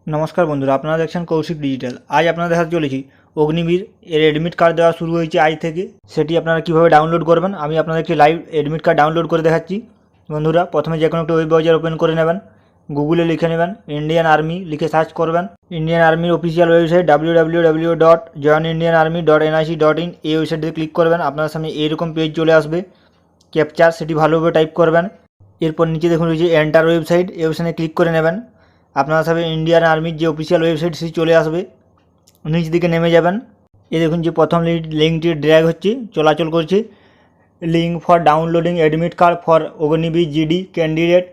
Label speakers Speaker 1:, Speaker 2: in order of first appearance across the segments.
Speaker 1: নমস্কার বন্ধুরা, আপনারা দেখছেন কৌশিক ডিজিটাল। আজ আপনারা দেখাতে চলেছি অগ্নিবীর এর অ্যাডমিট কার্ড দেওয়া শুরু হয়েছে আজ থেকে। সেটি আপনারা কিভাবে ডাউনলোড করবেন আমি আপনাদেরকে লাইভ অ্যাডমিট কার্ড ডাউনলোড করে দেখাচ্ছি। বন্ধুরা, প্রথমে যে কোনো একটা ওয়েব ব্রাউজার ওপেন করে নেবেন, গুগলে লিখে নেবেন ইন্ডিয়ান আর্মি, লিখে সার্চ করবেন। ইন্ডিয়ান আর্মির অফিসিয়াল ওয়েবসাইট www.joinindianarmy.nic.in এই ওয়েবসাইটে ক্লিক করবেন। আপনার সামনে এইরকম পেজ চলে আসবে, ক্যাপচার সেটি ভালোভাবে টাইপ করবেন। এরপর নিচে দেখুন রয়েছে এন্টার ওয়েবসাইট, এই অপশানে ক্লিক করে নেবেন। আপনার সামনে ইন্ডিয়ান আর্মির যে অফিসিয়াল ওয়েবসাইট সেটি চলে আসবে। নিচ দিকে নেমে যাবেন, এই দেখুন যে প্রথম লিঙ্কটি ড্র্যাগ হচ্ছে, চলাচল করছে। Link for downloading admit card for Agniveer GD candidate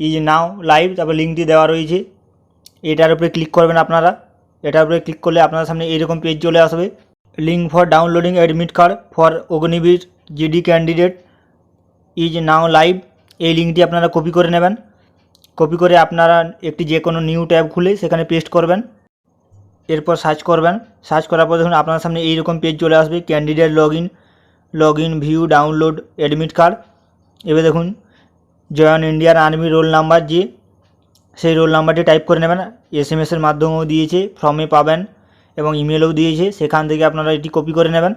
Speaker 1: is now live, তারপর লিঙ্কটি দেওয়া রয়েছে। এটার উপরে ক্লিক করবেন আপনারা। এটার উপরে ক্লিক করলে আপনার সামনে এইরকম পেজ চলে আসবে। Link for downloading admit card for Agniveer GD candidate is now live, এই লিঙ্কটি আপনারা কপি করে নেবেন। কপি করে আপনারা একটি যে কোনো নিউ ট্যাব খুলে সেখানে পেস্ট করবেন। এরপর সার্চ করবেন। সার্চ করার পর দেখুন আপনার সামনে এইরকম পেজ চলে আসবে, candidate log in view download admit card. এবার দেখুন join Indian army roll number, যে সেই রোল নাম্বারটি টাইপ করে নেবেন। SMS-এর মাধ্যমেও দিয়েছে, ফর্মে পাবেন এবং ইমেলও দিয়েছে, সেখান থেকে আপনারা এটি কপি করে নেবেন।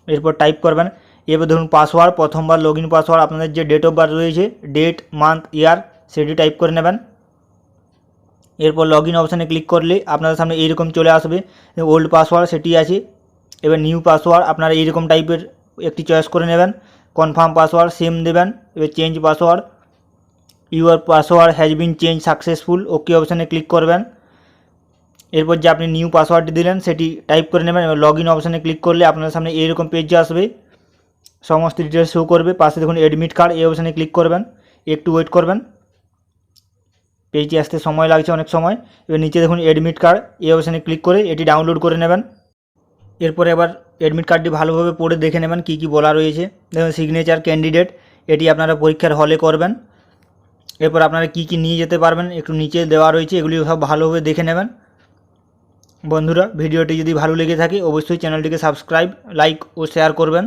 Speaker 1: এরপর টাইপ করবেন। এবার ধরুন পাসওয়ার্ড, প্রথমবার লগ ইন পাসওয়ার্ড আপনাদের যে ডেট অফ বার্থ রয়েছে, ডেট মান্থ ইয়ার সেটি টাইপ করে নেবেন। এরপর লগ ইন অপশানে ক্লিক করলে আপনাদের সামনে এইরকম চলে আসবে। ওল্ড পাসওয়ার্ড সেটি আছে। এবার নিউ পাসওয়ার্ড আপনারা এইরকম টাইপের একটি চয়েস করে নেবেন। কনফার্ম পাসওয়ার্ড সেম দেবেন। এবার change password, your password has been change successful, okay অপশানে ক্লিক করবেন। এরপর যে আপনি নিউ পাসওয়ার্ডটি দিলেন সেটি টাইপ করে নেবেন। এবার লগ ইন অপশানে ক্লিক করলে আপনার সামনে এইরকম পেজ আসবে, সমস্ত ডিটেলস শো করবে। পাশে দেখুন অ্যাডমিট কার্ড, এই অপশানে ক্লিক করবেন। একটু ওয়েট করবেন, পেজটি আসতে সময় লাগছে অনেক সময়। এবার নিচে দেখুন অ্যাডমিট কার্ড, এই অপশানে ক্লিক করে এটি ডাউনলোড করে নেবেন। এরপরে এবার অ্যাডমিট কার্ডটি ভালোভাবে পড়ে দেখে নেবেন কী কী বলা রয়েছে। দেখুন সিগনেচার ক্যান্ডিডেট, এটি আপনারা পরীক্ষার হলে করবেন। এরপর আপনারা কী কী নিয়ে যেতে পারবেন একটু নিচে দেওয়া রয়েছে, এগুলি সব ভালোভাবে দেখে নেবেন। বন্ধুরা, ভিডিওটি যদি ভালো লেগে থাকে অবশ্যই চ্যানেলটিকে সাবস্ক্রাইব, লাইক ও শেয়ার করবেন।